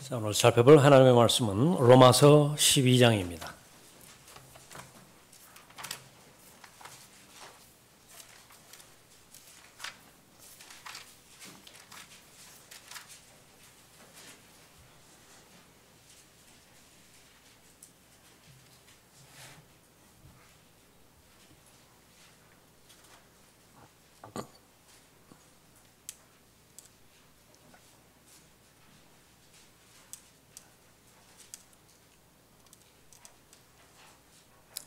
자, 오늘 살펴볼 하나님의 말씀은 로마서 12장입니다.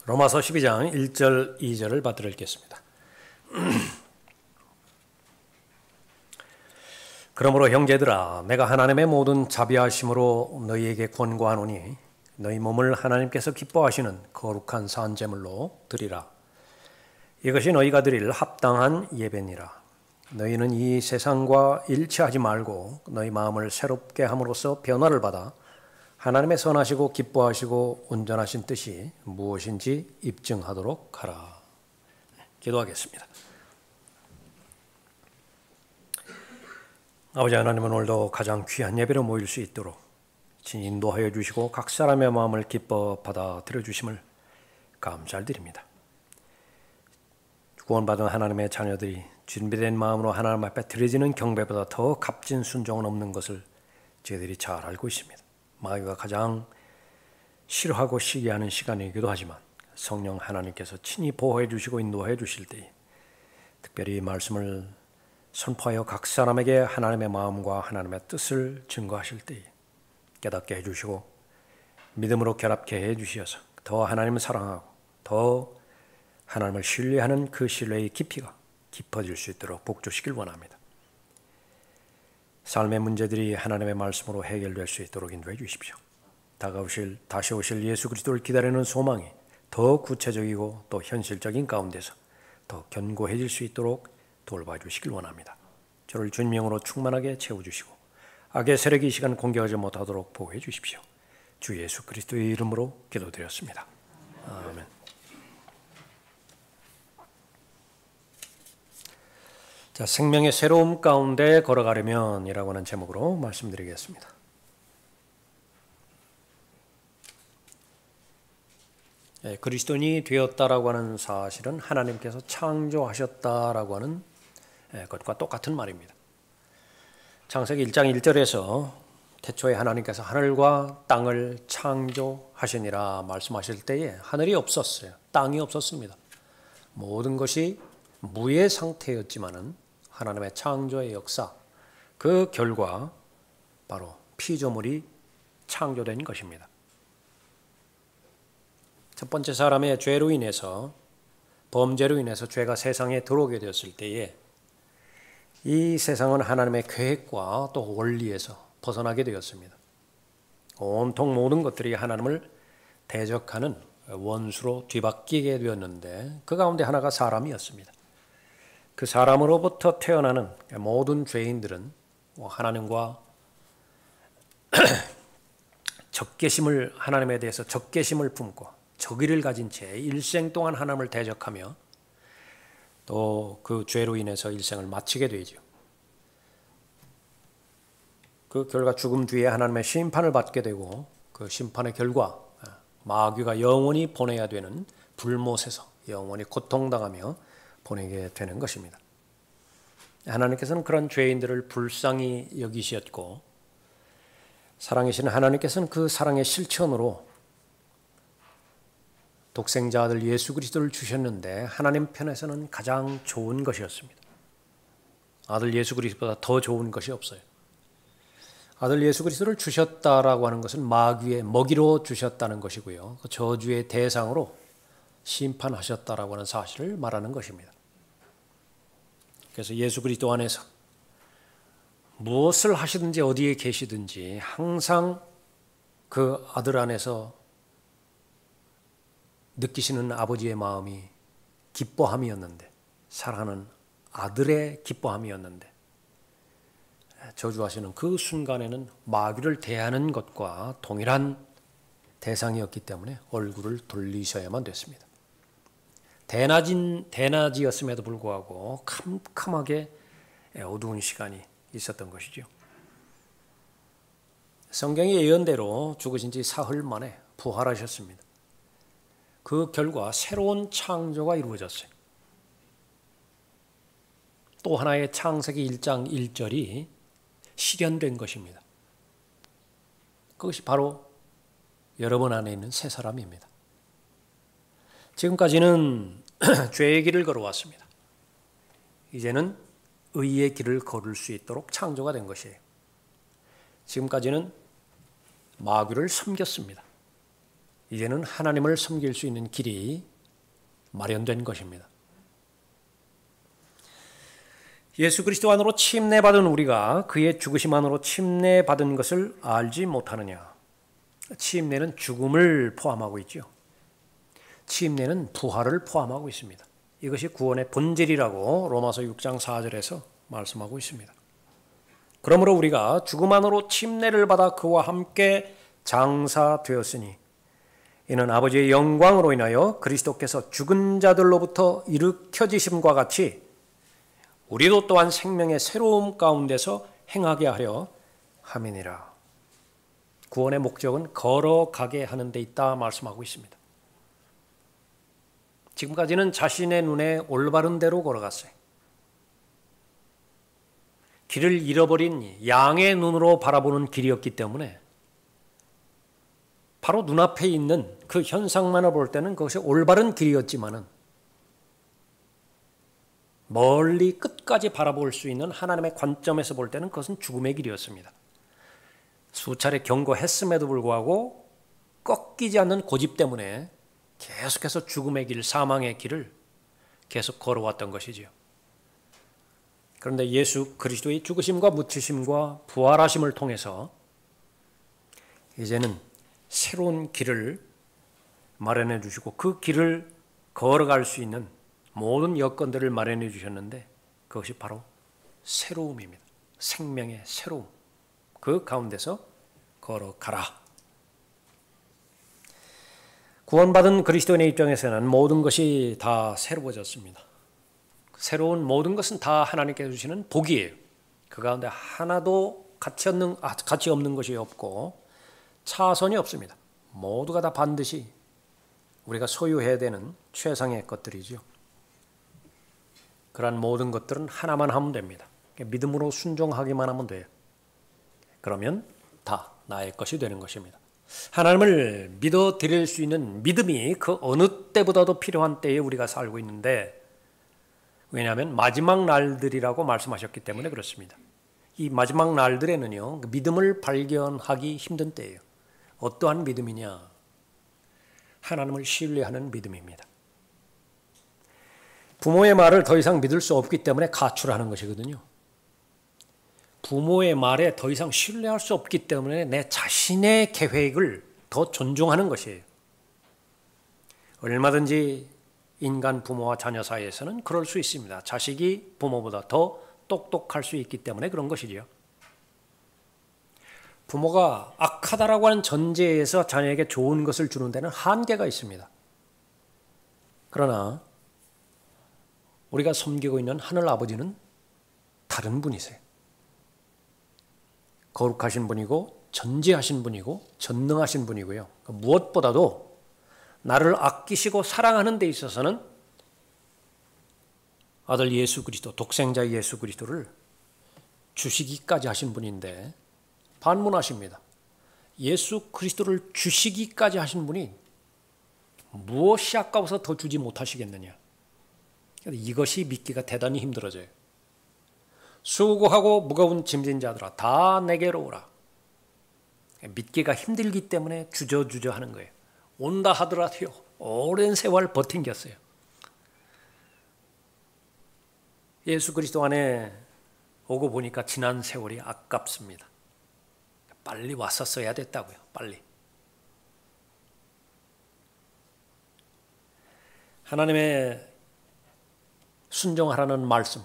로마서 12장 1절 2절을 받들어 읽겠습니다. 그러므로 형제들아 내가 하나님의 모든 자비하심으로 너희에게 권고하노니 너희 몸을 하나님께서 기뻐하시는 거룩한 산제물로 드리라. 이것이 너희가 드릴 합당한 예배니라. 너희는 이 세상과 일치하지 말고 너희 마음을 새롭게 함으로써 변화를 받아 하나님의 선하시고 기뻐하시고 온전하신 뜻이 무엇인지 입증하도록 하라. 기도하겠습니다. 아버지 하나님은 오늘도 가장 귀한 예배로 모일 수 있도록 친히 인도하여 주시고 각 사람의 마음을 기뻐 받아들여 주심을 감사드립니다. 구원받은 하나님의 자녀들이 준비된 마음으로 하나님 앞에 드려지는 경배보다 더 값진 순종은 없는 것을 저희들이 잘 알고 있습니다. 마귀가 가장 싫어하고 시기하는 시간이기도 하지만 성령 하나님께서 친히 보호해 주시고 인도해 주실 때에 특별히 말씀을 선포하여 각 사람에게 하나님의 마음과 하나님의 뜻을 증거하실 때에 깨닫게 해주시고 믿음으로 결합케 해주셔서 더 하나님을 사랑하고 더 하나님을 신뢰하는 그 신뢰의 깊이가 깊어질 수 있도록 복주시길 원합니다. 삶의 문제들이 하나님의 말씀으로 해결될 수 있도록 인도해 주십시오. 다시 오실 예수 그리스도를 기다리는 소망이 더 구체적이고 또 현실적인 가운데서 더 견고해질 수 있도록 돌봐 주시길 원합니다. 저를 주님명으로 충만하게 채워주시고 악의 세력이 이 시간 공격하지 못하도록 보호해 주십시오. 주 예수 그리스도의 이름으로 기도드렸습니다. 아멘. 자, 생명의 새로움 가운데 걸어가려면 이라고 하는 제목으로 말씀드리겠습니다. 그리스도인이 되었다라고 하는 사실은 하나님께서 창조하셨다라고 하는 것과 똑같은 말입니다. 창세기 1장 1절에서 태초에 하나님께서 하늘과 땅을 창조하시니라 말씀하실 때에 하늘이 없었어요. 땅이 없었습니다. 모든 것이 무의 상태였지만은 하나님의 창조의 역사, 그 결과 바로 피조물이 창조된 것입니다. 첫 번째 사람의 죄로 인해서, 범죄로 인해서 죄가 세상에 들어오게 되었을 때에 이 세상은 하나님의 계획과 또 원리에서 벗어나게 되었습니다. 온통 모든 것들이 하나님을 대적하는 원수로 뒤바뀌게 되었는데 그 가운데 하나가 사람이었습니다. 그 사람으로부터 태어나는 모든 죄인들은 하나님과 적개심을, 하나님에 대해서 적개심을 품고 적의를 가진 채 일생 동안 하나님을 대적하며 또 그 죄로 인해서 일생을 마치게 되죠. 그 결과 죽음 뒤에 하나님의 심판을 받게 되고 그 심판의 결과 마귀가 영원히 보내야 되는 불못에서 영원히 고통당하며 보내게 되는 것입니다. 하나님께서는 그런 죄인들을 불쌍히 여기셨고 사랑이신 하나님께서는 그 사랑의 실천으로 독생자 아들 예수 그리스도를 주셨는데 하나님 편에서는 가장 좋은 것이었습니다. 아들 예수 그리스도보다 더 좋은 것이 없어요. 아들 예수 그리스도를 주셨다라고 하는 것은 마귀의 먹이로 주셨다는 것이고요. 그 저주의 대상으로 심판하셨다라고 하는 사실을 말하는 것입니다. 그래서 예수 그리스도 안에서 무엇을 하시든지 어디에 계시든지 항상 그 아들 안에서 느끼시는 아버지의 마음이 기뻐함이었는데, 사랑하는 아들의 기뻐함이었는데 저주하시는 그 순간에는 마귀를 대하는 것과 동일한 대상이었기 때문에 얼굴을 돌리셔야만 됐습니다. 대낮이었음에도 불구하고 캄캄하게 어두운 시간이 있었던 것이죠. 성경의 예언대로 죽으신 지 사흘 만에 부활하셨습니다. 그 결과 새로운 창조가 이루어졌어요. 또 하나의 창세기 1장 1절이 실현된 것입니다. 그것이 바로 여러분 안에 있는 새 사람입니다. 지금까지는 죄의 길을 걸어왔습니다. 이제는 의의 길을 걸을 수 있도록 창조가 된 것이에요. 지금까지는 마귀를 섬겼습니다. 이제는 하나님을 섬길 수 있는 길이 마련된 것입니다. 예수 그리스도 안으로 침례받은 우리가 그의 죽으심 안으로 침례받은 것을 알지 못하느냐? 침례는 죽음을 포함하고 있죠. 침례는 부활을 포함하고 있습니다. 이것이 구원의 본질이라고 로마서 6장 4절에서 말씀하고 있습니다. 그러므로 우리가 죽음 안으로 침례를 받아 그와 함께 장사되었으니 이는 아버지의 영광으로 인하여 그리스도께서 죽은 자들로부터 일으켜지심과 같이 우리도 또한 생명의 새로움 가운데서 행하게 하려 함이니라. 구원의 목적은 걸어가게 하는 데 있다 말씀하고 있습니다. 지금까지는 자신의 눈에 올바른 대로 걸어갔어요. 길을 잃어버린 양의 눈으로 바라보는 길이었기 때문에 바로 눈앞에 있는 그 현상만을 볼 때는 그것이 올바른 길이었지만은 멀리 끝까지 바라볼 수 있는 하나님의 관점에서 볼 때는 그것은 죽음의 길이었습니다. 수차례 경고했음에도 불구하고 꺾이지 않는 고집 때문에 계속해서 죽음의 길, 사망의 길을 계속 걸어왔던 것이지요. 그런데 예수 그리스도의 죽으심과 묻히심과 부활하심을 통해서 이제는 새로운 길을 마련해 주시고 그 길을 걸어갈 수 있는 모든 여건들을 마련해 주셨는데 그것이 바로 새로움입니다. 생명의 새로움. 그 가운데서 걸어가라. 구원받은 그리스도인의 입장에서는 모든 것이 다 새로워졌습니다. 새로운 모든 것은 다 하나님께서 주시는 복이에요. 그 가운데 하나도 가치 없는 것이 없고 차선이 없습니다. 모두가 다 반드시 우리가 소유해야 되는 최상의 것들이죠. 그러한 모든 것들은 하나만 하면 됩니다. 믿음으로 순종하기만 하면 돼요. 그러면 다 나의 것이 되는 것입니다. 하나님을 믿어드릴 수 있는 믿음이 그 어느 때보다도 필요한 때에 우리가 살고 있는데 왜냐하면 마지막 날들이라고 말씀하셨기 때문에 그렇습니다. 이 마지막 날들에는요, 믿음을 발견하기 힘든 때예요. 어떠한 믿음이냐? 하나님을 신뢰하는 믿음입니다. 부모의 말을 더 이상 믿을 수 없기 때문에 가출하는 것이거든요. 부모의 말에 더 이상 신뢰할 수 없기 때문에 내 자신의 계획을 더 존중하는 것이에요. 얼마든지 인간 부모와 자녀 사이에서는 그럴 수 있습니다. 자식이 부모보다 더 똑똑할 수 있기 때문에 그런 것이죠. 부모가 악하다라고 하는 전제에서 자녀에게 좋은 것을 주는 데는 한계가 있습니다. 그러나 우리가 섬기고 있는 하늘 아버지는 다른 분이세요. 거룩하신 분이고 전지하신 분이고 전능하신 분이고요. 무엇보다도 나를 아끼시고 사랑하는 데 있어서는 아들 예수 그리스도, 독생자 예수 그리스도를 주시기까지 하신 분인데 반문하십니다. 예수 그리스도를 주시기까지 하신 분이 무엇이 아까워서 더 주지 못하시겠느냐. 이것이 믿기가 대단히 힘들어져요. 수고하고 무거운 짐진 자들아 다 내게로 오라. 믿기가 힘들기 때문에 주저주저 하는 거예요. 온다 하더라도요. 오랜 세월 버틴겼어요. 예수 그리스도 안에 오고 보니까 지난 세월이 아깝습니다. 빨리 왔었어야 됐다고요. 빨리. 하나님의 순종하라는 말씀,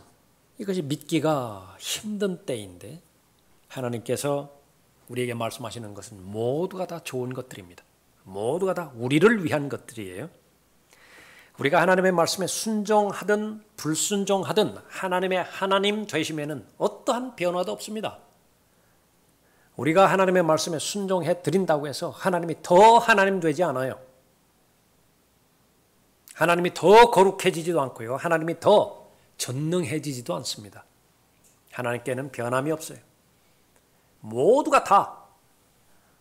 이것이 믿기가 힘든 때인데 하나님께서 우리에게 말씀하시는 것은 모두가 다 좋은 것들입니다. 모두가 다 우리를 위한 것들이에요. 우리가 하나님의 말씀에 순종하든 불순종하든 하나님의 하나님 되심에는 어떠한 변화도 없습니다. 우리가 하나님의 말씀에 순종해 드린다고 해서 하나님이 더 하나님 되지 않아요. 하나님이 더 거룩해지지도 않고요. 하나님이 더 전능해지지도 않습니다. 하나님께는 변함이 없어요. 모두가 다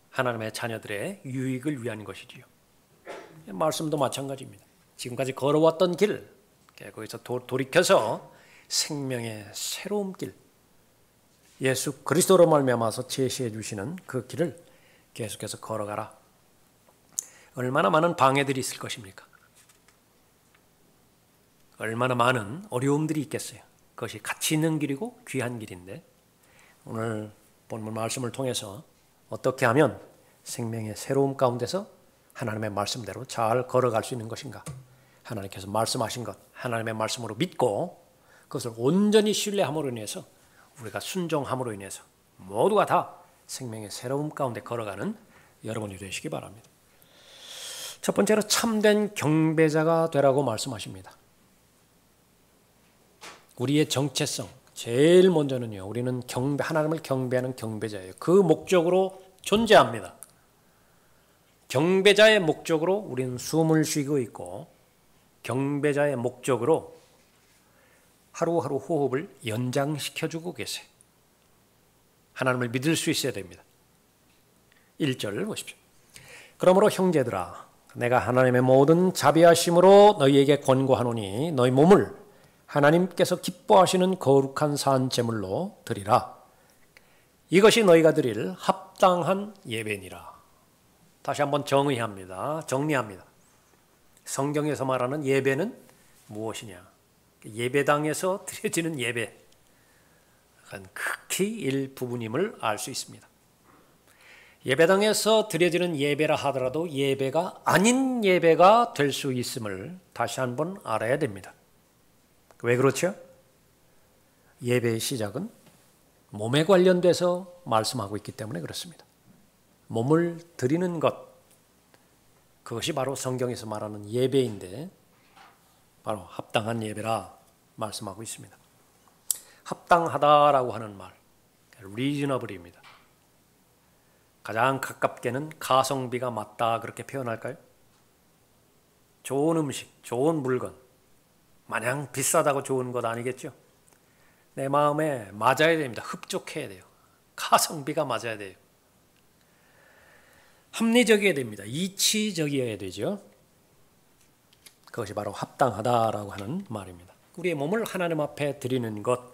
하나님의 자녀들의 유익을 위한 것이지요. 말씀도 마찬가지입니다. 지금까지 걸어왔던 길, 거기서 돌이켜서 생명의 새로운 길, 예수 그리스도로 말미암아서 제시해 주시는 그 길을 계속해서 걸어가라. 얼마나 많은 방해들이 있을 것입니까? 얼마나 많은 어려움들이 있겠어요. 그것이 가치 있는 길이고 귀한 길인데 오늘 본문 말씀을 통해서 어떻게 하면 생명의 새로움 가운데서 하나님의 말씀대로 잘 걸어갈 수 있는 것인가? 하나님께서 말씀하신 것 하나님의 말씀으로 믿고 그것을 온전히 신뢰함으로 인해서 우리가 순종함으로 인해서 모두가 다 생명의 새로움 가운데 걸어가는 여러분이 되시기 바랍니다. 첫 번째로 참된 경배자가 되라고 말씀하십니다. 우리의 정체성, 제일 먼저는요. 우리는 하나님을 경배하는 경배자예요. 그 목적으로 존재합니다. 경배자의 목적으로 우리는 숨을 쉬고 있고 경배자의 목적으로 하루하루 호흡을 연장시켜주고 계세요. 하나님을 믿을 수 있어야 됩니다. 1절 보십시오. 그러므로 형제들아 내가 하나님의 모든 자비하심으로 너희에게 권고하노니 너희 몸을 하나님께서 기뻐하시는 거룩한 산 제물로 드리라. 이것이 너희가 드릴 합당한 예배니라. 다시 한번 정리합니다. 성경에서 말하는 예배는 무엇이냐? 예배당에서 드려지는 예배, 극히 일부분임을 알 수 있습니다. 예배당에서 드려지는 예배라 하더라도 예배가 아닌 예배가 될 수 있음을 다시 한번 알아야 됩니다. 왜 그렇죠? 예배의 시작은 몸에 관련돼서 말씀하고 있기 때문에 그렇습니다. 몸을 드리는 것, 그것이 바로 성경에서 말하는 예배인데 바로 합당한 예배라 말씀하고 있습니다. 합당하다라고 하는 말, reasonable입니다. 가장 가깝게는 가성비가 맞다 그렇게 표현할까요? 좋은 음식, 좋은 물건, 마냥 비싸다고 좋은 것 아니겠죠? 내 마음에 맞아야 됩니다. 흡족해야 돼요. 가성비가 맞아야 돼요. 합리적이어야 됩니다. 이치적이어야 되죠. 그것이 바로 합당하다라고 하는 말입니다. 우리의 몸을 하나님 앞에 드리는 것,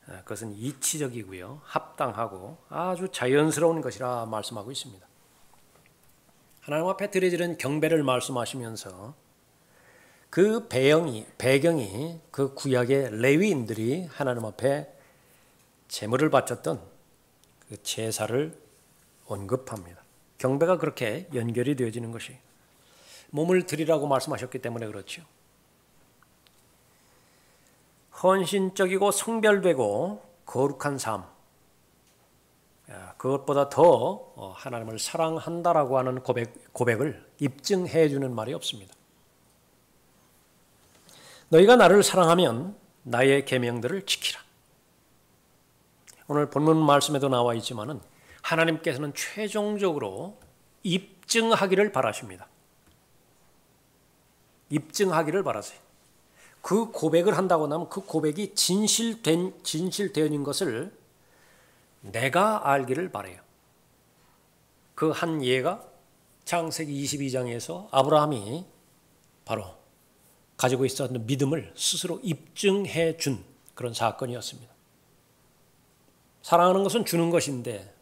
그것은 이치적이고요. 합당하고 아주 자연스러운 것이라 말씀하고 있습니다. 하나님 앞에 드려지는 경배를 말씀하시면서 그 배경이 그 구약의 레위인들이 하나님 앞에 제물을 바쳤던 그 제사를 언급합니다. 경배가 그렇게 연결이 되어지는 것이 몸을 드리라고 말씀하셨기 때문에 그렇죠. 헌신적이고 성별되고 거룩한 삶, 그것보다 더 하나님을 사랑한다라고 하는 고백을 입증해 주는 말이 없습니다. 너희가 나를 사랑하면 나의 계명들을 지키라. 오늘 본문 말씀에도 나와 있지만은 하나님께서는 최종적으로 입증하기를 바라십니다. 입증하기를 바라세요. 그 고백을 한다고 하면 그 고백이 진실되어진 것을 내가 알기를 바라요. 그 한 예가 창세기 22장에서 아브라함이 바로 가지고 있었던 믿음을 스스로 입증해 준 그런 사건이었습니다. 사랑하는 것은 주는 것인데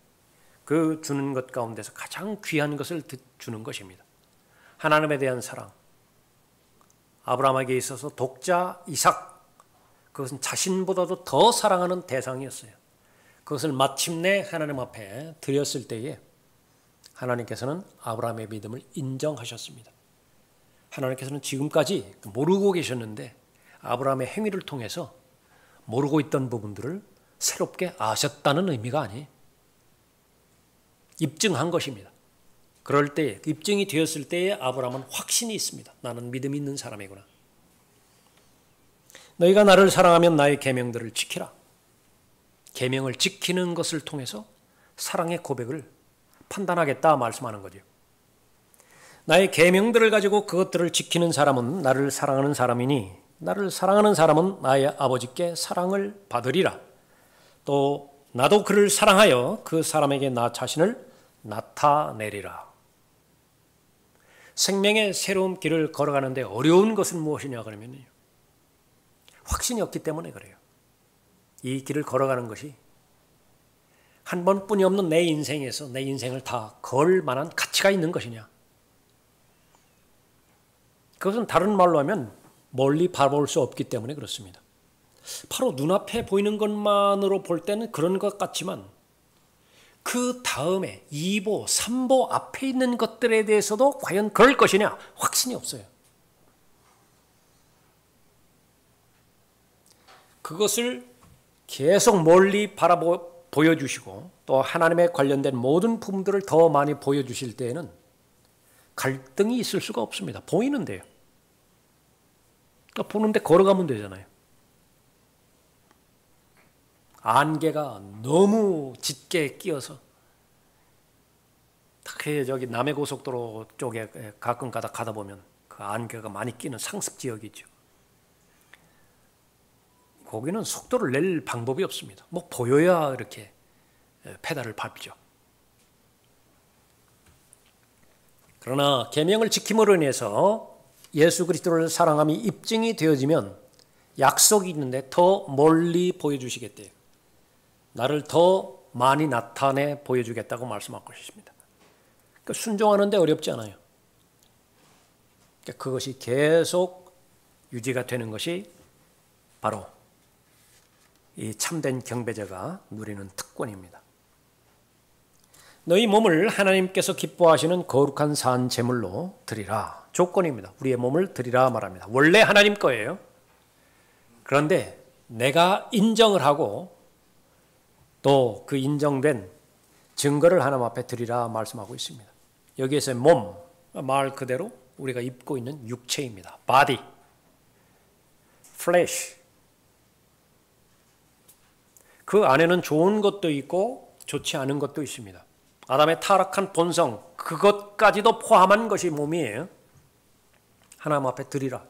그 주는 것 가운데서 가장 귀한 것을 주는 것입니다. 하나님에 대한 사랑. 아브라함에게 있어서 독자 이삭, 그것은 자신보다도 더 사랑하는 대상이었어요. 그것을 마침내 하나님 앞에 드렸을 때에 하나님께서는 아브라함의 믿음을 인정하셨습니다. 하나님께서는 지금까지 모르고 계셨는데 아브라함의 행위를 통해서 모르고 있던 부분들을 새롭게 아셨다는 의미가 아니에요. 입증한 것입니다. 그럴 때 입증이 되었을 때에 아브라함은 확신이 있습니다. 나는 믿음이 있는 사람이구나. 너희가 나를 사랑하면 나의 계명들을 지키라. 계명을 지키는 것을 통해서 사랑의 고백을 판단하겠다 말씀하는 거죠. 나의 계명들을 가지고 그것들을 지키는 사람은 나를 사랑하는 사람이니 나를 사랑하는 사람은 나의 아버지께 사랑을 받으리라. 또 나도 그를 사랑하여 그 사람에게 나 자신을 나타내리라. 생명의 새로운 길을 걸어가는데 어려운 것은 무엇이냐 그러면요, 확신이 없기 때문에 그래요. 이 길을 걸어가는 것이 한 번뿐이 없는 내 인생에서 내 인생을 다 걸 만한 가치가 있는 것이냐. 그것은 다른 말로 하면 멀리 바라볼 수 없기 때문에 그렇습니다. 바로 눈앞에 보이는 것만으로 볼 때는 그런 것 같지만 그 다음에 2보, 3보 앞에 있는 것들에 대해서도 과연 그럴 것이냐 확신이 없어요. 그것을 계속 멀리 보여주시고 또 하나님에 관련된 모든 부분들을 더 많이 보여주실 때에는 갈등이 있을 수가 없습니다. 보이는데요. 그러니까 보는데 걸어가면 되잖아요. 안개가 너무 짙게 끼어서 특히 저기 남해고속도로 쪽에 가끔 가다 보면 그 안개가 많이 끼는 상습 지역이죠. 거기는 속도를 낼 방법이 없습니다. 뭐 보여야 이렇게 페달을 밟죠. 그러나 계명을 지킴으로 인해서 예수 그리스도를 사랑함이 입증이 되어지면 약속이 있는데 더 멀리 보여주시겠대요. 나를 더 많이 나타내 보여주겠다고 말씀하고 계십니다. 그러니까 순종하는데 어렵지 않아요. 그러니까 그것이 계속 유지가 되는 것이 바로 이 참된 경배자가 누리는 특권입니다. 너희 몸을 하나님께서 기뻐하시는 거룩한 산 제물로 드리라. 조건입니다. 우리의 몸을 드리라 말합니다. 원래 하나님 거예요. 그런데 내가 인정을 하고 또 그 인정된 증거를 하나님 앞에 드리라 말씀하고 있습니다. 여기에서 몸, 말 그대로 우리가 입고 있는 육체입니다. body, flesh. 그 안에는 좋은 것도 있고 좋지 않은 것도 있습니다. 아담의 타락한 본성, 그것까지도 포함한 것이 몸이에요. 하나님 앞에 드리라.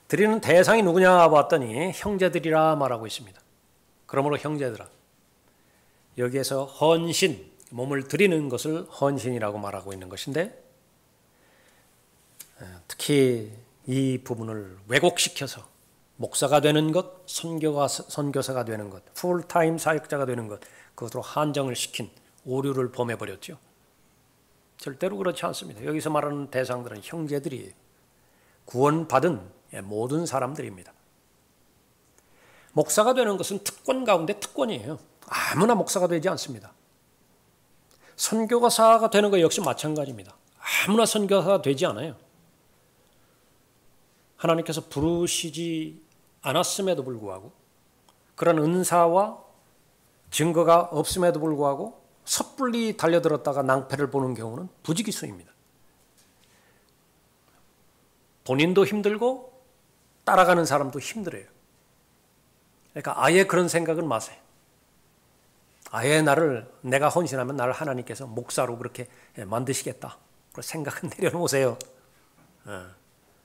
드리는 대상이 누구냐 봤더니 형제들이라 말하고 있습니다. 그러므로 형제들아, 여기에서 헌신, 몸을 드리는 것을 헌신이라고 말하고 있는 것인데 특히 이 부분을 왜곡시켜서 목사가 되는 것, 선교사가 되는 것, 풀타임 사역자가 되는 것, 그것으로 한정을 시킨 오류를 범해버렸죠. 절대로 그렇지 않습니다. 여기서 말하는 대상들은 형제들이에요. 구원받은 모든 사람들입니다. 목사가 되는 것은 특권 가운데 특권이에요. 아무나 목사가 되지 않습니다. 선교사가 되는 것 역시 마찬가지입니다. 아무나 선교사가 되지 않아요. 하나님께서 부르시지 않았음에도 불구하고 그런 은사와 증거가 없음에도 불구하고 섣불리 달려들었다가 낭패를 보는 경우는 부지기수입니다. 본인도 힘들고 따라가는 사람도 힘들어요. 그러니까 아예 그런 생각은 마세요. 아예 내가 헌신하면 나를 하나님께서 목사로 그렇게 만드시겠다. 그런 생각은 내려놓으세요.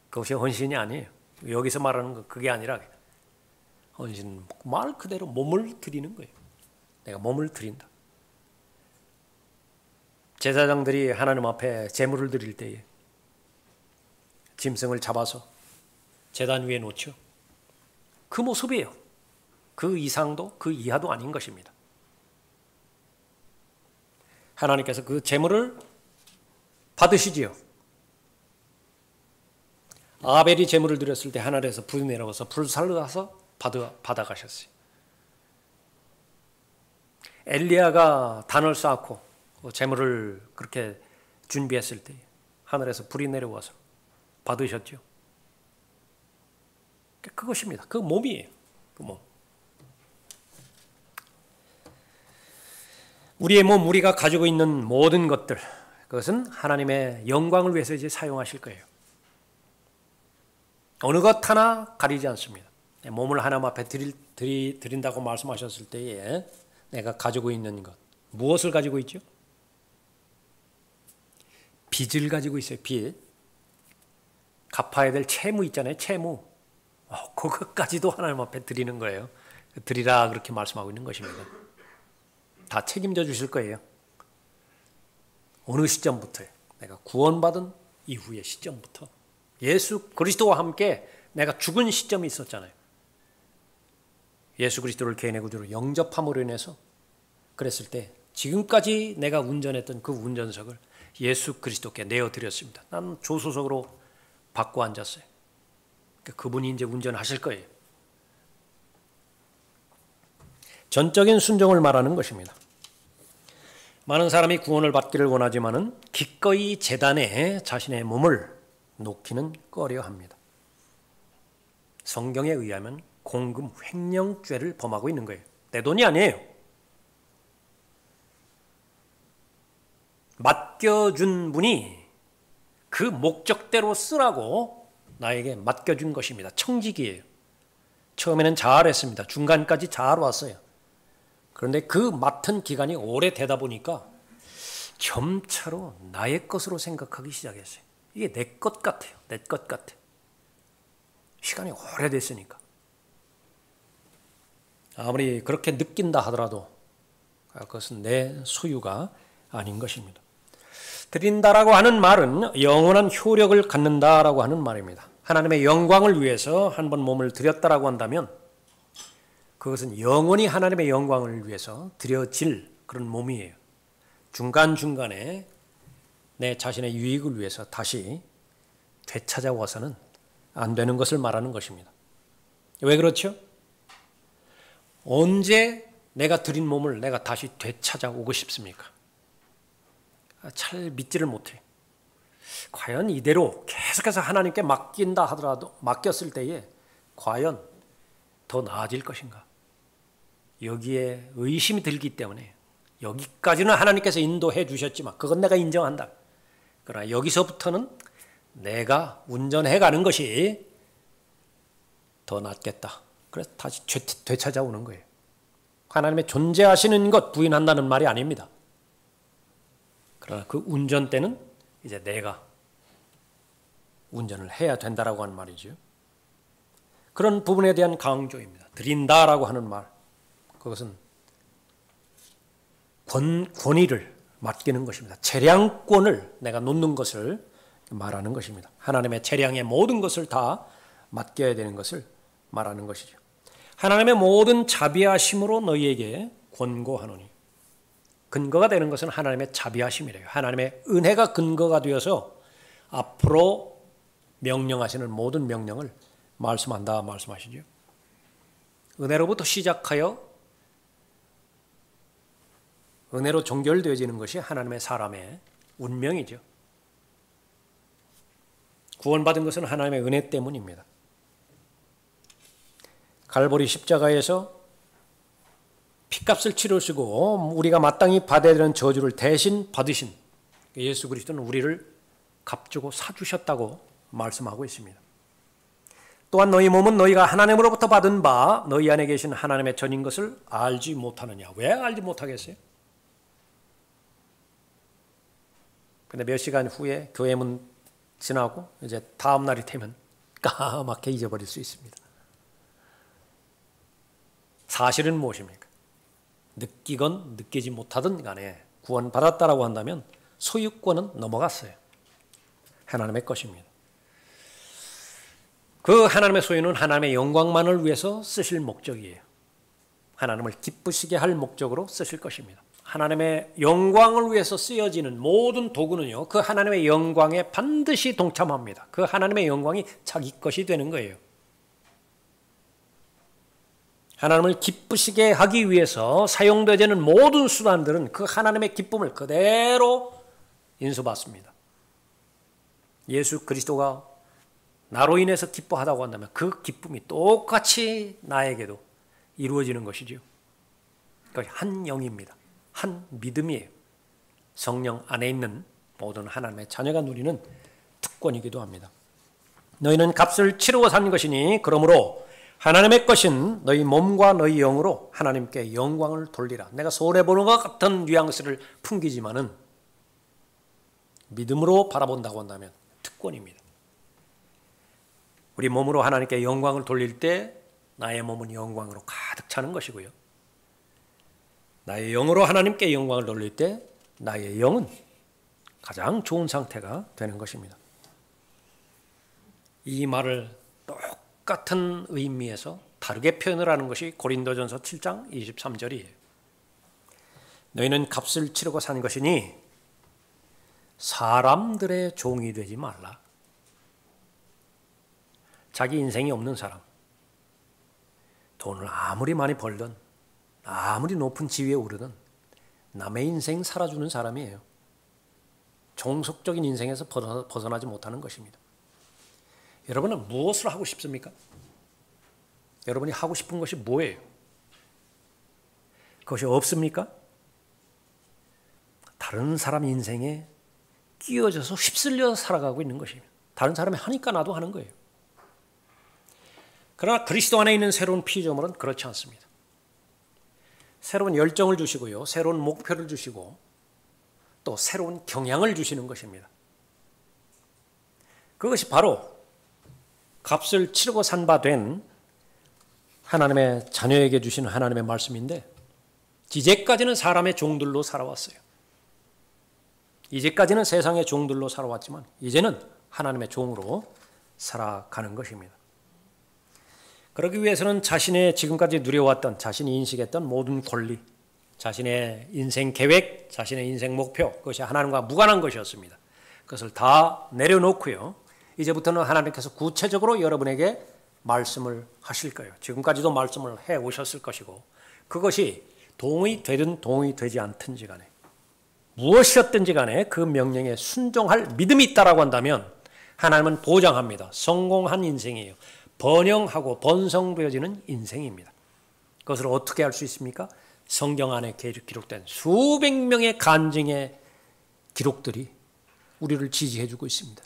그것이 헌신이 아니에요. 여기서 말하는 건 그게 아니라 헌신 말 그대로 몸을 드리는 거예요. 내가 몸을 드린다. 제사장들이 하나님 앞에 제물을 드릴 때에 짐승을 잡아서 제단 위에 놓죠. 그 모습이에요. 그 이상도 그 이하도 아닌 것입니다. 하나님께서 그 제물을 받으시지요. 아벨이 제물을 드렸을 때 하늘에서 불이 내려와서 불살로 가서 받아가셨어요. 엘리야가 단을 쌓고 제물을 그렇게 준비했을 때 하늘에서 불이 내려와서 받으셨죠. 그것입니다. 그 몸이에요. 그 몸. 우리의 몸, 우리가 가지고 있는 모든 것들, 그것은 하나님의 영광을 위해서 이제 사용하실 거예요. 어느 것 하나 가리지 않습니다. 몸을 하나님 앞에 드린다고 말씀하셨을 때에 내가 가지고 있는 것. 무엇을 가지고 있죠? 빚을 가지고 있어요. 빚. 갚아야 될 채무 있잖아요. 채무. 그것까지도 하나님 앞에 드리는 거예요. 드리라 그렇게 말씀하고 있는 것입니다. 다 책임져 주실 거예요. 어느 시점부터요? 내가 구원받은 이후의 시점부터. 예수 그리스도와 함께 내가 죽은 시점이 있었잖아요. 예수 그리스도를 개인의 구주로 영접함으로 인해서 그랬을 때 지금까지 내가 운전했던 그 운전석을 예수 그리스도께 내어드렸습니다. 나는 조수석으로 받고 앉았어요. 그분이 이제 운전하실 거예요. 전적인 순종을 말하는 것입니다. 많은 사람이 구원을 받기를 원하지만은 기꺼이 제단에 자신의 몸을 놓기는 꺼려합니다. 성경에 의하면 공금 횡령죄를 범하고 있는 거예요. 내 돈이 아니에요. 맡겨준 분이 그 목적대로 쓰라고 나에게 맡겨준 것입니다. 청지기예요. 처음에는 잘했습니다. 중간까지 잘 왔어요. 그런데 그 맡은 기간이 오래되다 보니까 점차로 나의 것으로 생각하기 시작했어요. 이게 내 것 같아요. 내 것 같아. 시간이 오래됐으니까. 아무리 그렇게 느낀다 하더라도 그것은 내 소유가 아닌 것입니다. 드린다라고 하는 말은 영원한 효력을 갖는다라고 하는 말입니다. 하나님의 영광을 위해서 한 번 몸을 드렸다라고 한다면 그것은 영원히 하나님의 영광을 위해서 드려질 그런 몸이에요. 중간중간에 내 자신의 유익을 위해서 다시 되찾아와서는 안 되는 것을 말하는 것입니다. 왜 그렇죠? 언제 내가 드린 몸을 내가 다시 되찾아오고 싶습니까? 잘 믿지를 못해요. 과연 이대로 계속해서 하나님께 맡긴다 하더라도 맡겼을 때에 과연 더 나아질 것인가? 여기에 의심이 들기 때문에 여기까지는 하나님께서 인도해 주셨지만 그건 내가 인정한다. 그러나 여기서부터는 내가 운전해 가는 것이 더 낫겠다. 그래서 다시 되찾아오는 거예요. 하나님의 존재하시는 것 부인한다는 말이 아닙니다. 그러나 그 운전대는 이제 내가 운전을 해야 된다라고 하는 말이죠. 그런 부분에 대한 강조입니다. 드린다라고 하는 말. 그것은 권위를 맡기는 것입니다. 재량권을 내가 놓는 것을 말하는 것입니다. 하나님의 재량의 모든 것을 다 맡겨야 되는 것을 말하는 것이죠. 하나님의 모든 자비하심으로 너희에게 권고하노니. 근거가 되는 것은 하나님의 자비하심이래요. 하나님의 은혜가 근거가 되어서 앞으로 명령하시는 모든 명령을 말씀한다 말씀하시죠. 은혜로부터 시작하여 은혜로 종결되어지는 것이 하나님의 사람의 운명이죠. 구원받은 것은 하나님의 은혜 때문입니다. 갈보리 십자가에서 피값을 치르시고 우리가 마땅히 받아야 되는 저주를 대신 받으신 예수 그리스도는 우리를 값주고 사주셨다고 말씀하고 있습니다. 또한 너희 몸은 너희가 하나님으로부터 받은 바 너희 안에 계신 하나님의 전인 것을 알지 못하느냐. 왜 알지 못하겠어요? 근데 몇 시간 후에 교회 문 지나고 이제 다음 날이 되면 까맣게 잊어버릴 수 있습니다. 사실은 무엇입니까? 느끼건 느끼지 못하든 간에 구원받았다라고 한다면 소유권은 넘어갔어요. 하나님의 것입니다. 그 하나님의 소유는 하나님의 영광만을 위해서 쓰실 목적이에요. 하나님을 기쁘시게 할 목적으로 쓰실 것입니다. 하나님의 영광을 위해서 쓰여지는 모든 도구는요, 그 하나님의 영광에 반드시 동참합니다. 그 하나님의 영광이 자기 것이 되는 거예요. 하나님을 기쁘시게 하기 위해서 사용되는 모든 수단들은 그 하나님의 기쁨을 그대로 인수받습니다. 예수 그리스도가 나로 인해서 기뻐하다고 한다면 그 기쁨이 똑같이 나에게도 이루어지는 것이죠. 그것이 한 영입니다. 한 믿음이에요. 성령 안에 있는 모든 하나님의 자녀가 누리는 특권이기도 합니다. 너희는 값을 치르고 산 것이니 그러므로 하나님의 것인 너희 몸과 너희 영으로 하나님께 영광을 돌리라. 내가 손해보는 것 같은 뉘앙스를 풍기지만은 믿음으로 바라본다고 한다면 특권입니다. 우리 몸으로 하나님께 영광을 돌릴 때 나의 몸은 영광으로 가득 차는 것이고요. 나의 영으로 하나님께 영광을 돌릴 때 나의 영은 가장 좋은 상태가 되는 것입니다. 이 말을 똑같은 의미에서 다르게 표현을 하는 것이 고린도전서 7장 23절이에요. 너희는 값을 치르고 산 것이니 사람들의 종이 되지 말라. 자기 인생이 없는 사람, 돈을 아무리 많이 벌든 아무리 높은 지위에 오르든 남의 인생 살아주는 사람이에요. 종속적인 인생에서 벗어나지 못하는 것입니다. 여러분은 무엇을 하고 싶습니까? 여러분이 하고 싶은 것이 뭐예요? 그것이 없습니까? 다른 사람 인생에 끼어져서 휩쓸려 살아가고 있는 것입니다. 다른 사람이 하니까 나도 하는 거예요. 그러나 그리스도 안에 있는 새로운 피조물은 그렇지 않습니다. 새로운 열정을 주시고요. 새로운 목표를 주시고 또 새로운 경향을 주시는 것입니다. 그것이 바로 값을 치르고 산 바 된 하나님의 자녀에게 주시는 하나님의 말씀인데, 이제까지는 사람의 종들로 살아왔어요. 이제까지는 세상의 종들로 살아왔지만 이제는 하나님의 종으로 살아가는 것입니다. 그러기 위해서는 자신의 지금까지 누려왔던, 자신이 인식했던 모든 권리, 자신의 인생 계획, 자신의 인생 목표, 그것이 하나님과 무관한 것이었습니다. 그것을 다 내려놓고요. 이제부터는 하나님께서 구체적으로 여러분에게 말씀을 하실 거예요. 지금까지도 말씀을 해 오셨을 것이고, 그것이 도움이 되든 도움이 되지 않든지 간에 무엇이었든지 간에 그 명령에 순종할 믿음이 있다라고 한다면 하나님은 보장합니다. 성공한 인생이에요. 번영하고 번성되어지는 인생입니다. 그것을 어떻게 할 수 있습니까? 성경 안에 기록된 수백 명의 간증의 기록들이 우리를 지지해 주고 있습니다.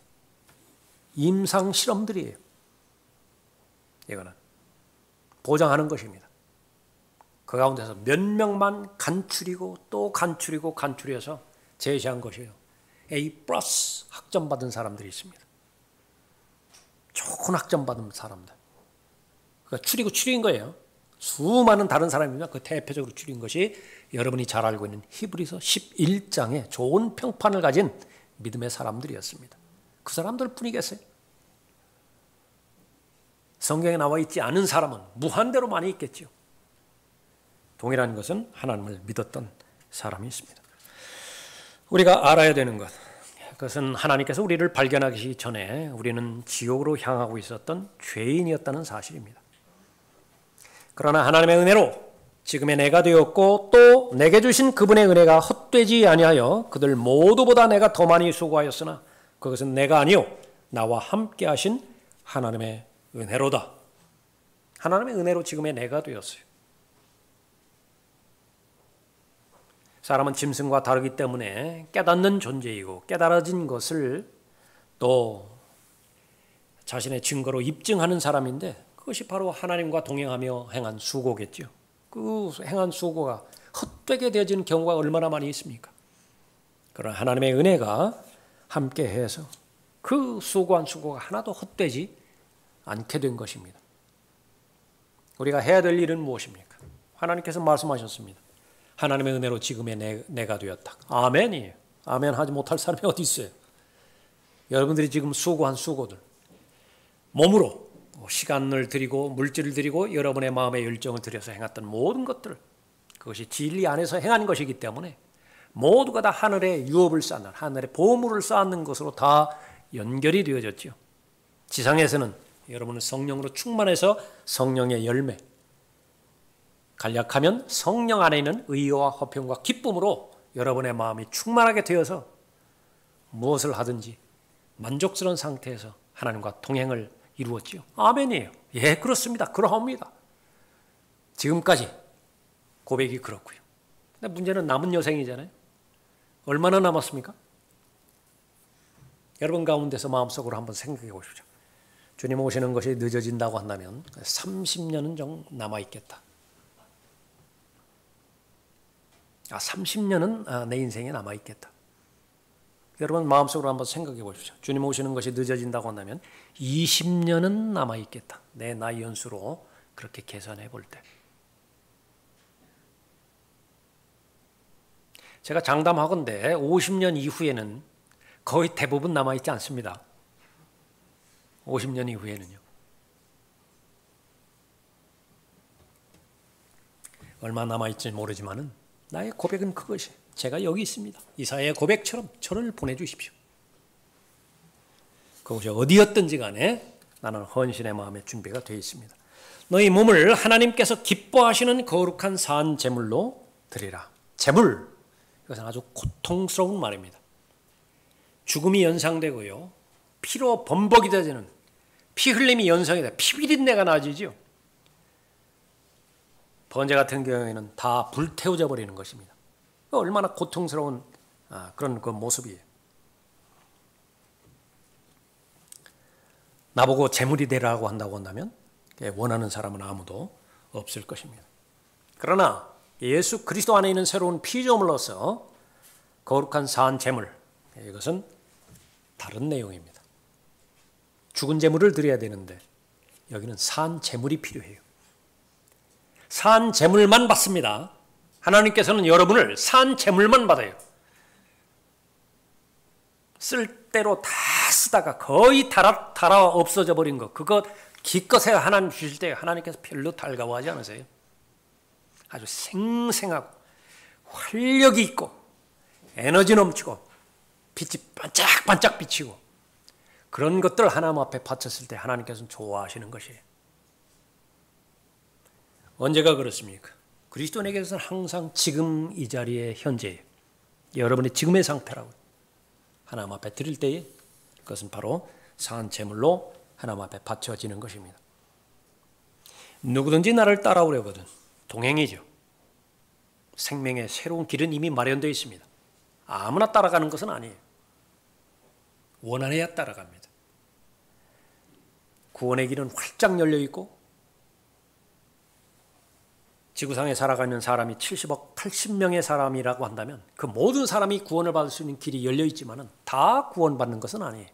임상 실험들이에요. 이거는 보장하는 것입니다. 그 가운데서 몇 명만 간추리고 또 간추리고 간추려서 제시한 것이에요. A+ 학점 받은 사람들이 있습니다. 좋은 학점 받은 사람들. 그러니까 추린 거예요. 수많은 다른 사람이면 그 대표적으로 추린 것이 여러분이 잘 알고 있는 히브리서 11장에 좋은 평판을 가진 믿음의 사람들이었습니다. 그 사람들 뿐이겠어요? 성경에 나와 있지 않은 사람은 무한대로 많이 있겠죠. 동일한 것은 하나님을 믿었던 사람이 있습니다. 우리가 알아야 되는 것, 그것은 하나님께서 우리를 발견하기 전에 우리는 지옥으로 향하고 있었던 죄인이었다는 사실입니다. 그러나 하나님의 은혜로 지금의 내가 되었고 또 내게 주신 그분의 은혜가 헛되지 아니하여 그들 모두보다 내가 더 많이 수고하였으나 그것은 내가 아니요 나와 함께 하신 하나님의 은혜로다. 하나님의 은혜로 지금의 내가 되었어요. 사람은 짐승과 다르기 때문에 깨닫는 존재이고 깨달아진 것을 또 자신의 증거로 입증하는 사람인데 그것이 바로 하나님과 동행하며 행한 수고겠죠. 그 행한 수고가 헛되게 되어지는 경우가 얼마나 많이 있습니까? 그러나 하나님의 은혜가 함께해서 그 수고한 수고가 하나도 헛되지 않게 된 것입니다. 우리가 해야 될 일은 무엇입니까? 하나님께서 말씀하셨습니다. 하나님의 은혜로 지금의 내가 되었다. 아멘이에요. 아멘 하지 못할 사람이 어디 있어요? 여러분들이 지금 수고한 수고들, 몸으로 시간을 들이고 물질을 들이고 여러분의 마음의 열정을 들여서 행했던 모든 것들, 그것이 진리 안에서 행한 것이기 때문에 모두가 다 하늘의 유업을 쌓는, 하늘의 보물을 쌓는 것으로 다 연결이 되어졌죠. 지상에서는 여러분은 성령으로 충만해서 성령의 열매, 간략하면 성령 안에 있는 의와 화평과 기쁨으로 여러분의 마음이 충만하게 되어서 무엇을 하든지 만족스러운 상태에서 하나님과 동행을 이루었지요. 아멘이에요. 예, 그렇습니다. 그러합니다. 지금까지 고백이 그렇고요. 근데 문제는 남은 여생이잖아요. 얼마나 남았습니까? 여러분 가운데서 마음속으로 한번 생각해 보십시오. 주님 오시는 것이 늦어진다고 한다면 30년은 좀 남아있겠다. 30년은 내 인생에 남아있겠다. 여러분 마음속으로 한번 생각해 보십시오. 주님 오시는 것이 늦어진다고 한다면 20년은 남아있겠다. 내 나이 연수로 그렇게 계산해 볼 때. 제가 장담하건대 50년 이후에는 거의 대부분 남아있지 않습니다. 50년 이후에는요. 얼마 남아있지 모르지만은 나의 고백은 그것이 제가 여기 있습니다. 이사야의 고백처럼 저를 보내주십시오. 그것이 어디였든지 간에 나는 헌신의 마음의 준비가 되어 있습니다. 너희 몸을 하나님께서 기뻐하시는 거룩한 산 제물로 드리라. 제물, 이것은 아주 고통스러운 말입니다. 죽음이 연상되고요. 피로 범벅이 되지는 피 흘림이 연상이 돼 피 비린내가 나지죠. 번제 같은 경우에는 다 불태워져 버리는 것입니다. 얼마나 고통스러운 그런 그 모습이에요. 나보고 제물이 되라고 한다고 한다면 원하는 사람은 아무도 없을 것입니다. 그러나 예수 그리스도 안에 있는 새로운 피조물로서 거룩한 산 제물, 이것은 다른 내용입니다. 죽은 제물을 드려야 되는데 여기는 산 제물이 필요해요. 산 제물만 받습니다. 하나님께서는 여러분을 산 제물만 받아요. 쓸 대로 다 쓰다가 거의 달아 없어져 버린 것, 그거 기껏해 하나님 주실 때 하나님께서 별로 달가워하지 않으세요? 아주 생생하고 활력이 있고 에너지 넘치고 빛이 반짝반짝 비치고 그런 것들 하나님 앞에 바쳤을 때 하나님께서는 좋아하시는 것이에요. 언제가 그렇습니까? 그리스도인에게서는 항상 지금 이 자리에 현재예요. 여러분의 지금의 상태라고 하나님 앞에 드릴 때에 그것은 바로 산 제물로 하나님 앞에 바쳐지는 것입니다. 누구든지 나를 따라오려거든 동행이죠. 생명의 새로운 길은 이미 마련되어 있습니다. 아무나 따라가는 것은 아니에요. 원하여야 따라갑니다. 구원의 길은 활짝 열려 있고 지구상에 살아가는 사람이 70억 80명의 사람이라고 한다면 그 모든 사람이 구원을 받을 수 있는 길이 열려 있지만은 다 구원받는 것은 아니에요.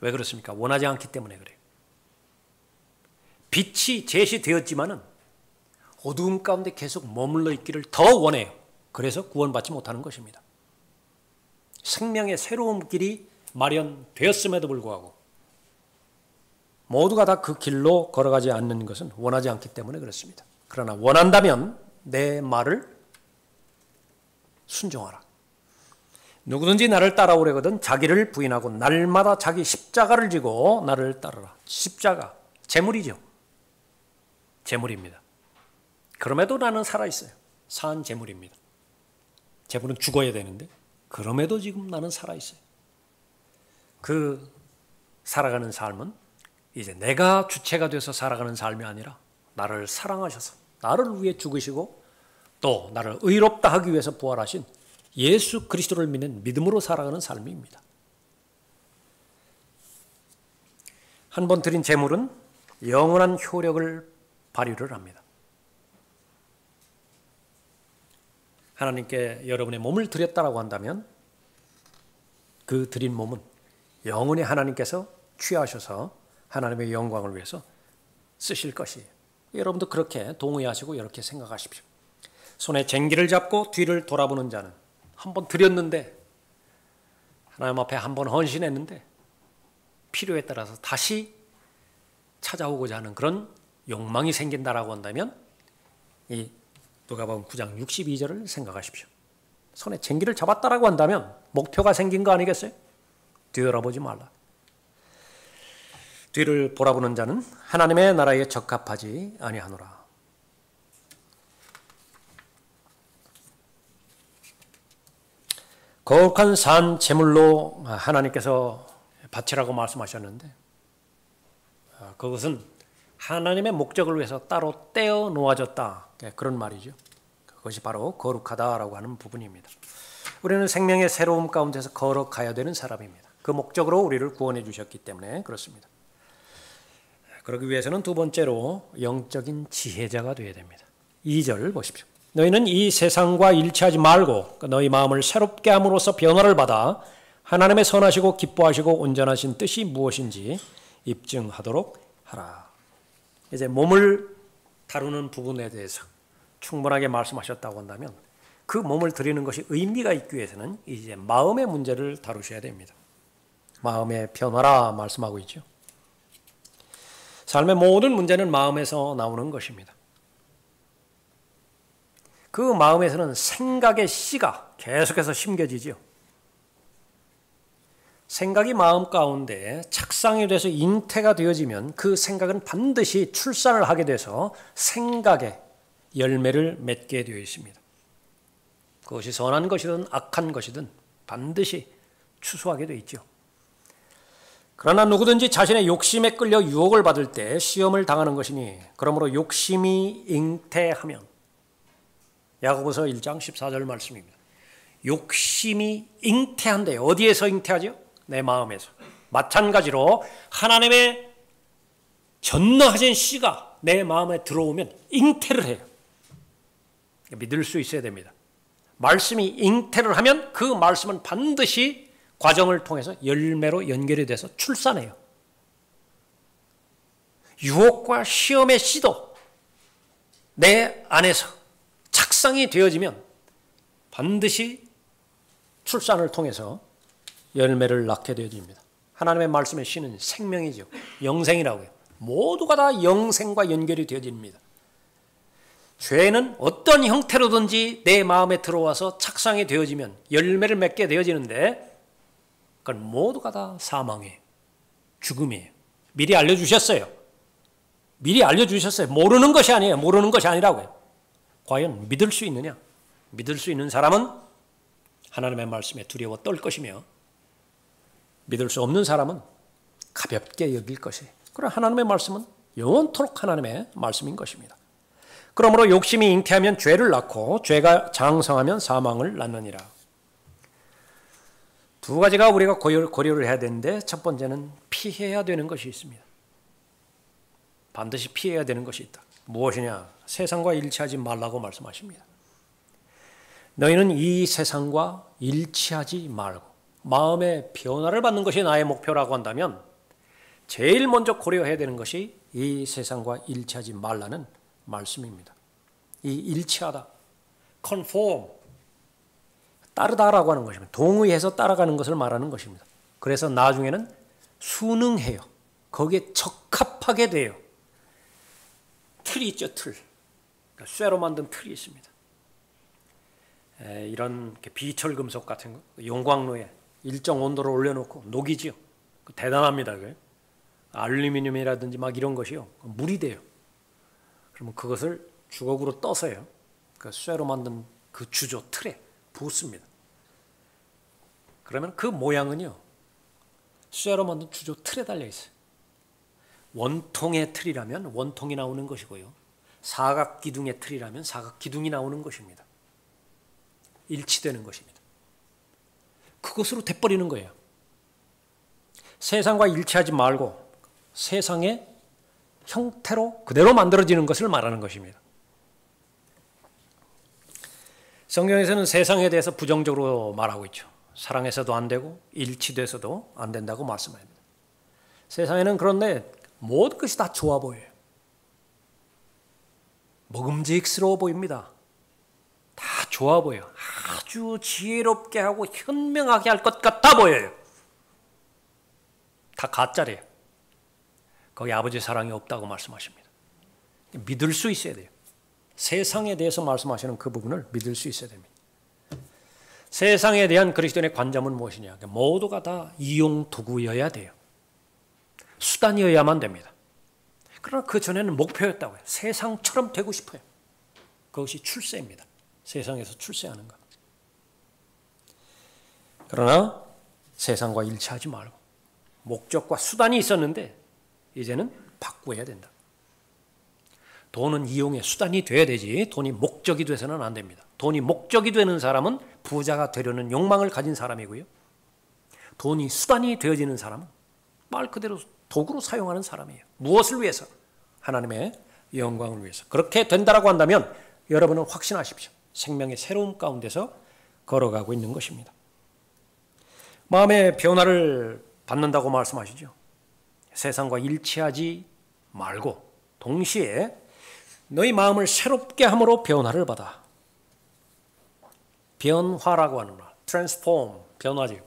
왜 그렇습니까? 원하지 않기 때문에 그래요. 빛이 제시되었지만은 어두움 가운데 계속 머물러 있기를 더 원해요. 그래서 구원받지 못하는 것입니다. 생명의 새로운 길이 마련되었음에도 불구하고 모두가 다 그 길로 걸어가지 않는 것은 원하지 않기 때문에 그렇습니다. 그러나 원한다면 내 말을 순종하라. 누구든지 나를 따라오려거든 자기를 부인하고 날마다 자기 십자가를 지고 나를 따르라. 십자가, 제물이죠. 제물입니다. 그럼에도 나는 살아있어요. 산 제물입니다. 제물은 죽어야 되는데 그럼에도 지금 나는 살아있어요. 그 살아가는 삶은 이제 내가 주체가 돼서 살아가는 삶이 아니라 나를 사랑하셔서 나를 위해 죽으시고 또 나를 의롭다 하기 위해서 부활하신 예수 그리스도를 믿는 믿음으로 살아가는 삶입니다. 한 번 드린 제물은 영원한 효력을 발휘를 합니다. 하나님께 여러분의 몸을 드렸다라고 한다면 그 드린 몸은 영원히 하나님께서 취하셔서 하나님의 영광을 위해서 쓰실 것이에요. 여러분도 그렇게 동의하시고 이렇게 생각하십시오. 손에 쟁기를 잡고 뒤를 돌아보는 자는 한 번 드렸는데 하나님 앞에 한 번 헌신했는데 필요에 따라서 다시 찾아오고자 하는 그런 욕망이 생긴다라고 한다면 이 누가복음 9장 62절을 생각하십시오. 손에 쟁기를 잡았다라고 한다면 목표가 생긴 거 아니겠어요? 뒤돌아보지 말라. 뒤를 돌아보는 자는 하나님의 나라에 적합하지 아니하노라. 거룩한 산 제물로 하나님께서 바치라고 말씀하셨는데 그것은 하나님의 목적을 위해서 따로 떼어 놓아졌다. 그런 말이죠. 그것이 바로 거룩하다라고 하는 부분입니다. 우리는 생명의 새로움 가운데서 걸어가야 되는 사람입니다. 그 목적으로 우리를 구원해 주셨기 때문에 그렇습니다. 그러기 위해서는 두 번째로 영적인 지혜자가 되어야 됩니다. 2절 보십시오. 너희는 이 세상과 일치하지 말고 너희 마음을 새롭게 함으로써 변화를 받아 하나님의 선하시고 기뻐하시고 온전하신 뜻이 무엇인지 입증하도록 하라. 이제 몸을 다루는 부분에 대해서 충분하게 말씀하셨다고 한다면 그 몸을 드리는 것이 의미가 있기 위해서는 이제 마음의 문제를 다루셔야 됩니다. 마음의 변화라 말씀하고 있죠. 삶의 모든 문제는 마음에서 나오는 것입니다. 그 마음에서는 생각의 씨가 계속해서 심겨지죠. 생각이 마음 가운데 착상이 돼서 잉태가 되어지면 그 생각은 반드시 출산을 하게 돼서 생각의 열매를 맺게 되어 있습니다. 그것이 선한 것이든 악한 것이든 반드시 추수하게 되어 있죠. 그러나 누구든지 자신의 욕심에 끌려 유혹을 받을 때 시험을 당하는 것이니 그러므로 욕심이 잉태하면 야고보서 1장 14절 말씀입니다. 욕심이 잉태한대요. 어디에서 잉태하죠? 내 마음에서. 마찬가지로 하나님의 전능하신 씨가 내 마음에 들어오면 잉태를 해요. 믿을 수 있어야 됩니다. 말씀이 잉태를 하면 그 말씀은 반드시 과정을 통해서 열매로 연결이 돼서 출산해요. 유혹과 시험의 씨도 내 안에서 착상이 되어지면 반드시 출산을 통해서 열매를 낳게 되어집니다. 하나님의 말씀의 씨는 생명이죠. 영생이라고 해요. 모두가 다 영생과 연결이 되어집니다. 죄는 어떤 형태로든지 내 마음에 들어와서 착상이 되어지면 열매를 맺게 되어지는데 그건 모두가 다 사망이에요. 죽음이에요. 미리 알려주셨어요. 미리 알려주셨어요. 모르는 것이 아니에요. 모르는 것이 아니라고요. 과연 믿을 수 있느냐? 믿을 수 있는 사람은 하나님의 말씀에 두려워 떨 것이며 믿을 수 없는 사람은 가볍게 여길 것이에요. 그러나 하나님의 말씀은 영원토록 하나님의 말씀인 것입니다. 그러므로 욕심이 잉태하면 죄를 낳고 죄가 장성하면 사망을 낳느니라. 두 가지가 우리가 고려를 해야 되는데 첫 번째는 피해야 되는 것이 있습니다. 반드시 피해야 되는 것이 있다. 무엇이냐? 세상과 일치하지 말라고 말씀하십니다. 너희는 이 세상과 일치하지 말고 마음의 변화를 받는 것이 나의 목표라고 한다면 제일 먼저 고려해야 되는 것이 이 세상과 일치하지 말라는 말씀입니다. 이 일치하다, conform, 따르다라고 하는 것입니다. 동의해서 따라가는 것을 말하는 것입니다. 그래서 나중에는 순응해요. 거기에 적합하게 돼요. 틀이 있죠, 틀. 그러니까 쇠로 만든 틀이 있습니다. 이런 비철금속 같은 거, 용광로에 일정 온도를 올려놓고 녹이지요. 대단합니다. 그게. 알루미늄이라든지 막 이런 것이요. 물이 돼요. 그러면 그것을 주걱으로 떠서요. 그 쇠로 만든 그 주조 틀에 붓습니다. 그러면 그 모양은요. 쇠로 만든 주조 틀에 달려 있어요. 원통의 틀이라면 원통이 나오는 것이고요. 사각 기둥의 틀이라면 사각 기둥이 나오는 것입니다. 일치되는 것입니다. 그것으로 돼버리는 거예요. 세상과 일치하지 말고 세상의 형태로 그대로 만들어지는 것을 말하는 것입니다. 성경에서는 세상에 대해서 부정적으로 말하고 있죠. 사랑해서도 안 되고 일치돼서도 안 된다고 말씀합니다. 세상에는 그런데 모든 것이 다 좋아 보여요. 먹음직스러워 보입니다. 다 좋아 보여요. 아주 지혜롭게 하고 현명하게 할 것 같아 보여요. 다 가짜래요. 거기 아버지 사랑이 없다고 말씀하십니다. 믿을 수 있어야 돼요. 세상에 대해서 말씀하시는 그 부분을 믿을 수 있어야 됩니다. 세상에 대한 그리스도인의 관점은 무엇이냐? 모두가 다 이용 도구여야 돼요. 수단이어야만 됩니다. 그러나 그 전에는 목표였다고요. 세상처럼 되고 싶어요. 그것이 출세입니다. 세상에서 출세하는 것. 그러나 세상과 일치하지 말고 목적과 수단이 있었는데 이제는 바꾸어야 된다. 돈은 이용의 수단이 돼야 되지 돈이 목적이 돼서는 안 됩니다. 돈이 목적이 되는 사람은 부자가 되려는 욕망을 가진 사람이고요. 돈이 수단이 되어지는 사람은 말 그대로 도구로 사용하는 사람이에요. 무엇을 위해서? 하나님의 영광을 위해서. 그렇게 된다라고 한다면 여러분은 확신하십시오. 생명의 새로운 가운데서 걸어가고 있는 것입니다. 마음의 변화를 받는다고 말씀하시죠. 세상과 일치하지 말고 동시에 너희 마음을 새롭게 함으로 변화를 받아. 변화라고 하는 말, transform, 변화죠.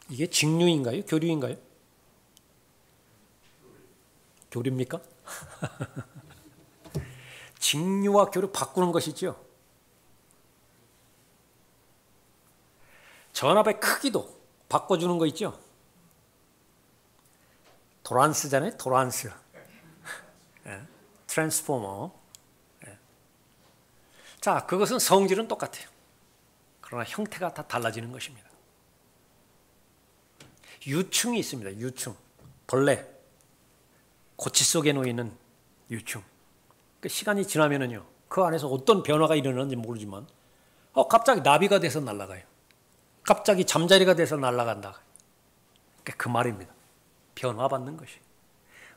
이게 직류인가요? 교류인가요? 교류입니까? 직류와 교류 바꾸는 것이죠. 전압의 크기도 바꿔주는 거 있죠. 도란스잖아요. 도란스. 트랜스포머. 자, 그것은 성질은 똑같아요. 그러나 형태가 다 달라지는 것입니다. 유충이 있습니다. 유충. 벌레. 고치 속에 놓이는 유충. 그 시간이 지나면은요, 그 안에서 어떤 변화가 일어나는지 모르지만, 갑자기 나비가 돼서 날아가요. 갑자기 잠자리가 돼서 날아간다. 그 말입니다. 변화받는 것이.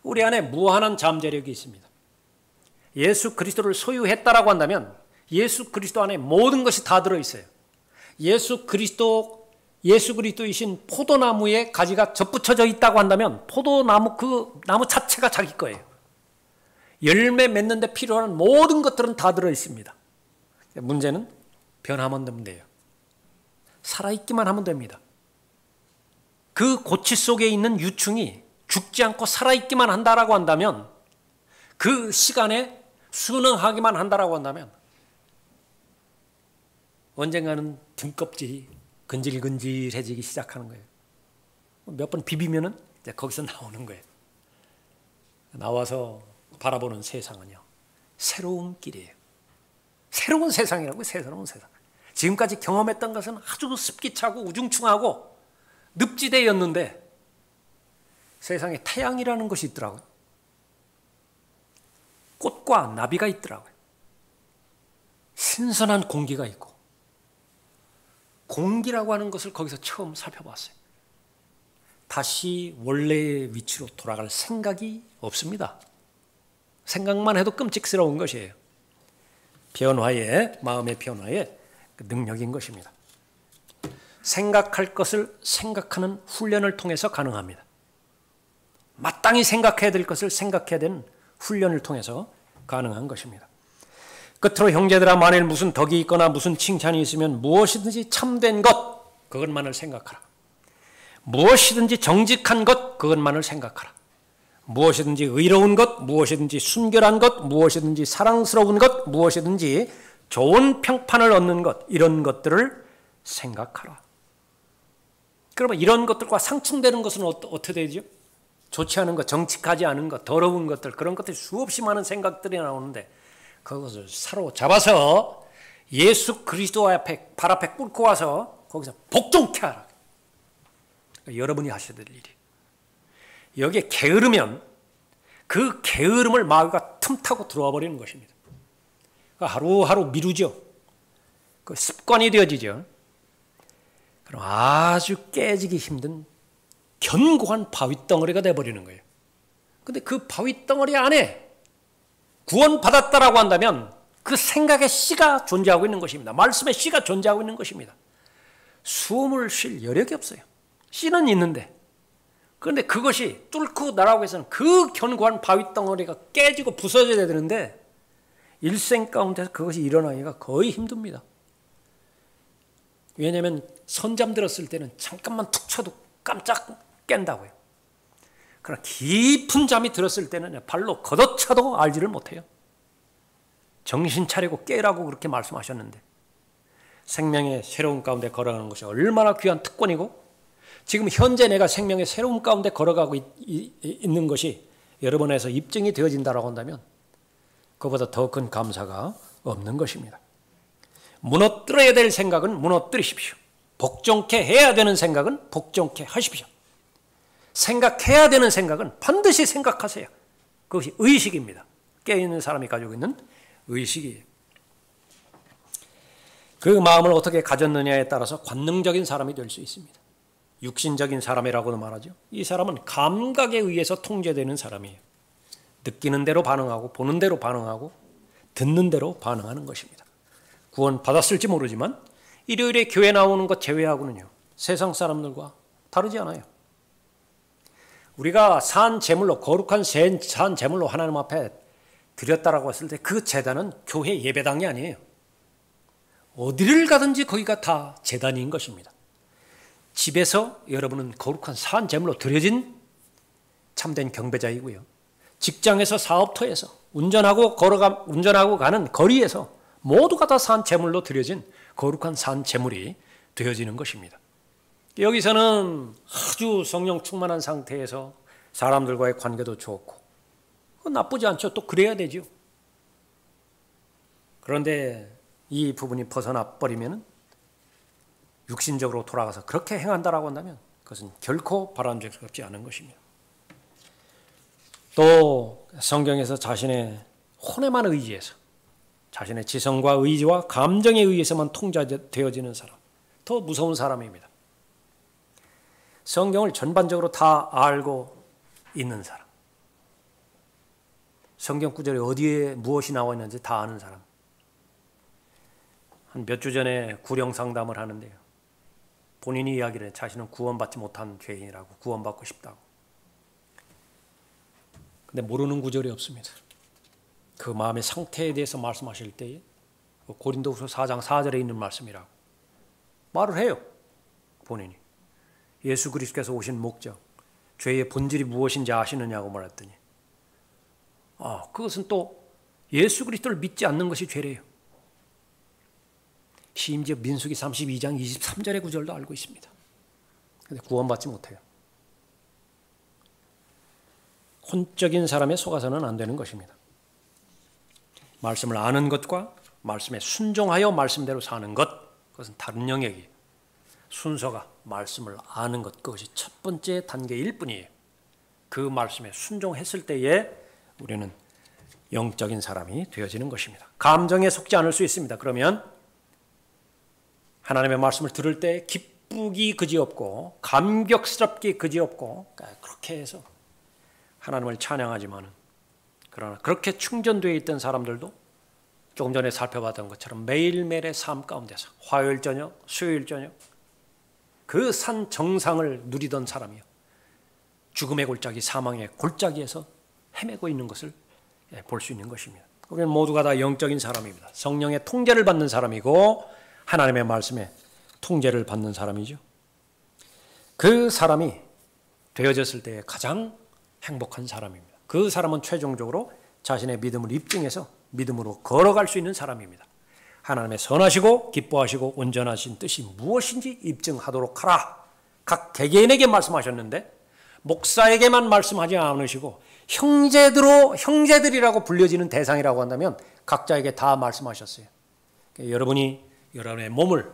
우리 안에 무한한 잠재력이 있습니다. 예수 그리스도를 소유했다라고 한다면 예수 그리스도 안에 모든 것이 다 들어있어요. 예수 그리스도이신 포도나무에 가지가 접붙여져 있다고 한다면 포도나무 그 나무 자체가 자기 거예요. 열매 맺는 데 필요한 모든 것들은 다 들어있습니다. 문제는 변하면 되면 돼요. 살아있기만 하면 됩니다. 그 고치 속에 있는 유충이 죽지 않고 살아있기만 한다라고 한다면, 그 시간에 순응하기만 한다라고 한다면 언젠가는 등껍질이 근질근질해지기 시작하는 거예요. 몇 번 비비면은 이제 거기서 나오는 거예요. 나와서 바라보는 세상은요, 새로운 길이에요. 새로운 세상이라고요. 새로운 세상. 지금까지 경험했던 것은 아주 습기차고 우중충하고 늪지대였는데 세상에 태양이라는 것이 있더라고요. 꽃과 나비가 있더라고요. 신선한 공기가 있고, 공기라고 하는 것을 거기서 처음 살펴봤어요. 다시 원래의 위치로 돌아갈 생각이 없습니다. 생각만 해도 끔찍스러운 것이에요. 변화의, 마음의 변화의 능력인 것입니다. 생각할 것을 생각하는 훈련을 통해서 가능합니다. 마땅히 생각해야 될 것을 생각해야 되는 훈련을 통해서 가능한 것입니다. 끝으로 형제들아, 만일 무슨 덕이 있거나 무슨 칭찬이 있으면 무엇이든지 참된 것, 그것만을 생각하라. 무엇이든지 정직한 것, 그것만을 생각하라. 무엇이든지 의로운 것, 무엇이든지 순결한 것, 무엇이든지 사랑스러운 것, 무엇이든지 좋은 평판을 얻는 것, 이런 것들을 생각하라. 그러면 이런 것들과 상충되는 것은 어떻게 되죠? 좋지 않은 것, 정직하지 않은 것, 더러운 것들, 그런 것들이 수없이 많은 생각들이 나오는데 그것을 사로잡아서 예수 그리스도 앞에, 발 앞에 꿇고 와서 거기서 복종케 하라. 여러분이 하셔야 될 일이. 여기에 게으르면 그 게으름을 마귀가 틈타고 들어와 버리는 것입니다. 하루하루 미루죠. 그 습관이 되어지죠. 그럼 아주 깨지기 힘든 견고한 바위덩어리가 되어버리는 거예요. 근데 그 바위덩어리 안에 구원받았다라고 한다면 그 생각의 씨가 존재하고 있는 것입니다. 말씀의 씨가 존재하고 있는 것입니다. 숨을 쉴 여력이 없어요. 씨는 있는데, 그런데 그것이 뚫고 나가기 위해서는 그 견고한 바위덩어리가 깨지고 부서져야 되는데 일생 가운데서 그것이 일어나기가 거의 힘듭니다. 왜냐하면 선잠 들었을 때는 잠깐만 툭 쳐도 깜짝 깬다고요. 그러나 깊은 잠이 들었을 때는 발로 걷어차도 알지를 못해요. 정신 차리고 깨라고 그렇게 말씀하셨는데, 생명의 새로운 가운데 걸어가는 것이 얼마나 귀한 특권이고, 지금 현재 내가 생명의 새로운 가운데 걸어가고 있는 것이 여러분에서 입증이 되어진다고 한다면 그보다 더 큰 감사가 없는 것입니다. 무너뜨려야 될 생각은 무너뜨리십시오. 복종케 해야 되는 생각은 복종케 하십시오. 생각해야 되는 생각은 반드시 생각하세요. 그것이 의식입니다. 깨어있는 사람이 가지고 있는 의식이에요. 그 마음을 어떻게 가졌느냐에 따라서 관능적인 사람이 될 수 있습니다. 육신적인 사람이라고도 말하죠. 이 사람은 감각에 의해서 통제되는 사람이에요. 느끼는 대로 반응하고 보는 대로 반응하고 듣는 대로 반응하는 것입니다. 구원 받았을지 모르지만 일요일에 교회 나오는 것 제외하고는요, 세상 사람들과 다르지 않아요. 우리가 산 제물로, 거룩한 산 제물로 하나님 앞에 드렸다라고 했을 때 그 제단은 교회 예배당이 아니에요. 어디를 가든지 거기가 다 제단인 것입니다. 집에서 여러분은 거룩한 산 제물로 드려진 참된 경배자이고요. 직장에서, 사업터에서, 운전하고 가는 거리에서 모두가 다 산 제물로 드려진 거룩한 산 제물이 되어지는 것입니다. 여기서는 아주 성령 충만한 상태에서 사람들과의 관계도 좋고 나쁘지 않죠. 또 그래야 되죠. 그런데 이 부분이 벗어나 버리면 육신적으로 돌아가서 그렇게 행한다라고 한다면 그것은 결코 바람직스럽지 않은 것입니다. 또 성경에서 자신의 혼에만 의지해서 자신의 지성과 의지와 감정에 의해서만 통제되어지는 사람, 더 무서운 사람입니다. 성경을 전반적으로 다 알고 있는 사람, 성경 구절에 어디에 무엇이 나와 있는지 다 아는 사람. 한 몇 주 전에 구령 상담을 하는데요, 본인이 이야기를 해요. 자신은 구원받지 못한 죄인이라고, 구원받고 싶다고. 근데 모르는 구절이 없습니다. 그 마음의 상태에 대해서 말씀하실 때에 고린도후서 4장 4절에 있는 말씀이라고 말을 해요. 본인이 예수 그리스도께서 오신 목적, 죄의 본질이 무엇인지 아시느냐고 말했더니 그것은 또 예수 그리스도를 믿지 않는 것이 죄래요. 심지어 민수기 32장 23절의 구절도 알고 있습니다. 그런데 구원받지 못해요. 혼적인 사람에 속아서는 안 되는 것입니다. 말씀을 아는 것과 말씀에 순종하여 말씀대로 사는 것, 그것은 다른 영역이에요. 순서가 말씀을 아는 것, 그것이 첫 번째 단계일 뿐이에요. 그 말씀에 순종했을 때에 우리는 영적인 사람이 되어지는 것입니다. 감정에 속지 않을 수 있습니다. 그러면 하나님의 말씀을 들을 때 기쁘기 그지없고 감격스럽기 그지없고 그렇게 해서 하나님을 찬양하지만은, 그러나 그렇게 충전되어 있던 사람들도 조금 전에 살펴봤던 것처럼 매일매일의 삶 가운데서 화요일 저녁, 수요일 저녁 그 산 정상을 누리던 사람이요, 죽음의 골짜기, 사망의 골짜기에서 헤매고 있는 것을 볼 수 있는 것입니다. 우리는 모두가 다 영적인 사람입니다. 성령의 통제를 받는 사람이고 하나님의 말씀에 통제를 받는 사람이죠. 그 사람이 되어졌을 때 가장 행복한 사람입니다. 그 사람은 최종적으로 자신의 믿음을 입증해서 믿음으로 걸어갈 수 있는 사람입니다. 하나님의 선하시고 기뻐하시고 온전하신 뜻이 무엇인지 입증하도록 하라. 각 개개인에게 말씀하셨는데 목사에게만 말씀하지 않으시고 형제들이라고 불려지는 대상이라고 한다면 각자에게 다 말씀하셨어요. 여러분이 여러분의 몸을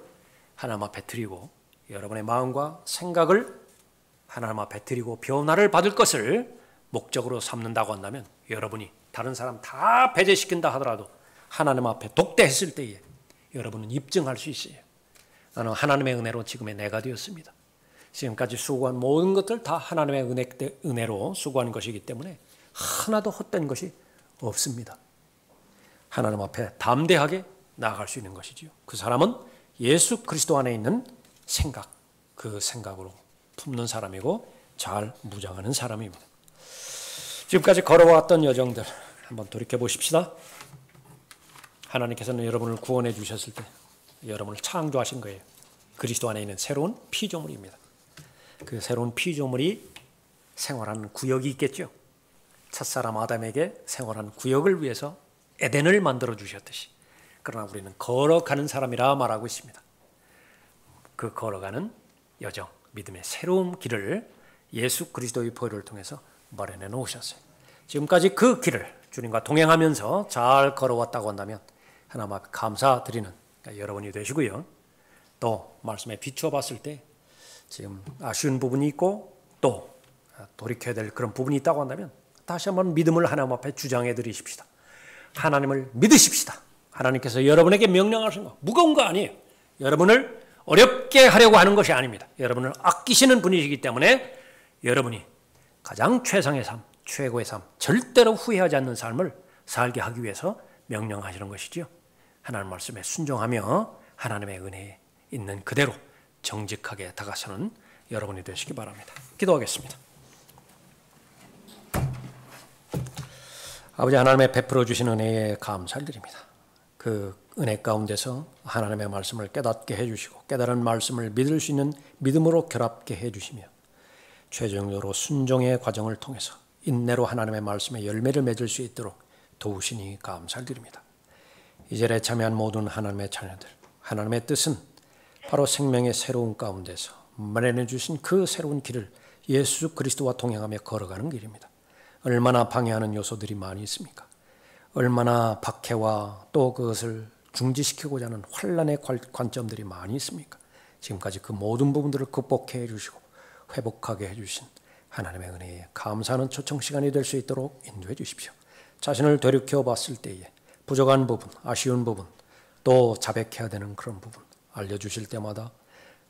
하나님 앞에 드리고 여러분의 마음과 생각을 하나님 앞에 드리고 변화를 받을 것을 목적으로 삼는다고 한다면 여러분이 다른 사람 다 배제시킨다 하더라도 하나님 앞에 독대했을 때에 여러분은 입증할 수 있어요. 나는 하나님의 은혜로 지금의 내가 되었습니다. 지금까지 수고한 모든 것들 다 하나님의 은혜로 수고한 것이기 때문에 하나도 헛된 것이 없습니다. 하나님 앞에 담대하게 나아갈 수 있는 것이지요. 그 사람은 예수 그리스도 안에 있는 생각, 그 생각으로 품는 사람이고 잘 무장하는 사람입니다. 지금까지 걸어왔던 여정들 한번 돌이켜보십시다. 하나님께서는 여러분을 구원해 주셨을 때 여러분을 창조하신 거예요. 그리스도 안에 있는 새로운 피조물입니다. 그 새로운 피조물이 생활하는 구역이 있겠죠. 첫사람 아담에게 생활하는 구역을 위해서 에덴을 만들어 주셨듯이, 그러나 우리는 걸어가는 사람이라 말하고 있습니다. 그 걸어가는 여정, 믿음의 새로운 길을 예수 그리스도의 보혈을 통해서 마련해 놓으셨어요. 지금까지 그 길을 주님과 동행하면서 잘 걸어왔다고 한다면 하나님 앞에 감사드리는 여러분이 되시고요. 또 말씀에 비추어 봤을 때 지금 아쉬운 부분이 있고 또 돌이켜야 될 그런 부분이 있다고 한다면 다시 한번 믿음을 하나님 앞에 주장해 드리십시다. 하나님을 믿으십시다. 하나님께서 여러분에게 명령하신 거 무거운 거 아니에요. 여러분을 어렵게 하려고 하는 것이 아닙니다. 여러분을 아끼시는 분이시기 때문에 여러분이 가장 최상의 삶, 최고의 삶, 절대로 후회하지 않는 삶을 살게 하기 위해서 명령하시는 것이지요. 하나님 말씀에 순종하며 하나님의 은혜에 있는 그대로 정직하게 다가서는 여러분이 되시기 바랍니다. 기도하겠습니다. 아버지 하나님의 베풀어 주신 은혜에 감사를 드립니다. 그 은혜 가운데서 하나님의 말씀을 깨닫게 해주시고 깨달은 말씀을 믿을 수 있는 믿음으로 결합게 해주시며 최종적으로 순종의 과정을 통해서 인내로 하나님의 말씀에 열매를 맺을 수 있도록 도우시니 감사를 드립니다. 이 절에 참여한 모든 하나님의 자녀들, 하나님의 뜻은 바로 생명의 새로운 가운데서 마련해 주신 그 새로운 길을 예수 그리스도와 동행하며 걸어가는 길입니다. 얼마나 방해하는 요소들이 많이 있습니까? 얼마나 박해와 또 그것을 중지시키고자 하는 환란의 관점들이 많이 있습니까? 지금까지 그 모든 부분들을 극복해 주시고 회복하게 해주신 하나님의 은혜에 감사하는 초청 시간이 될 수 있도록 인도해 주십시오. 자신을 되돌이켜 봤을 때에 부족한 부분, 아쉬운 부분, 또 자백해야 되는 그런 부분 알려주실 때마다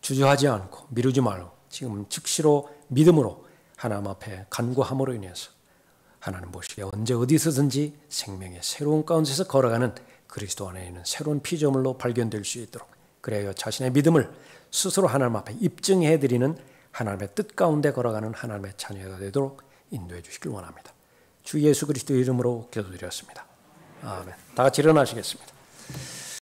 주저하지 않고 미루지 말고 지금 즉시로 믿음으로 하나님 앞에 간구함으로 인해서 하나님 보시기에 언제 어디서든지 생명의 새로운 가운데서 걸어가는 그리스도 안에 있는 새로운 피조물로 발견될 수 있도록 그래야 자신의 믿음을 스스로 하나님 앞에 입증해드리는 하나님의 뜻 가운데 걸어가는 하나님의 자녀가 되도록 인도해 주시길 원합니다. 주 예수 그리스도 이름으로 기도드렸습니다. 아멘. 다 같이 일어나시겠습니다.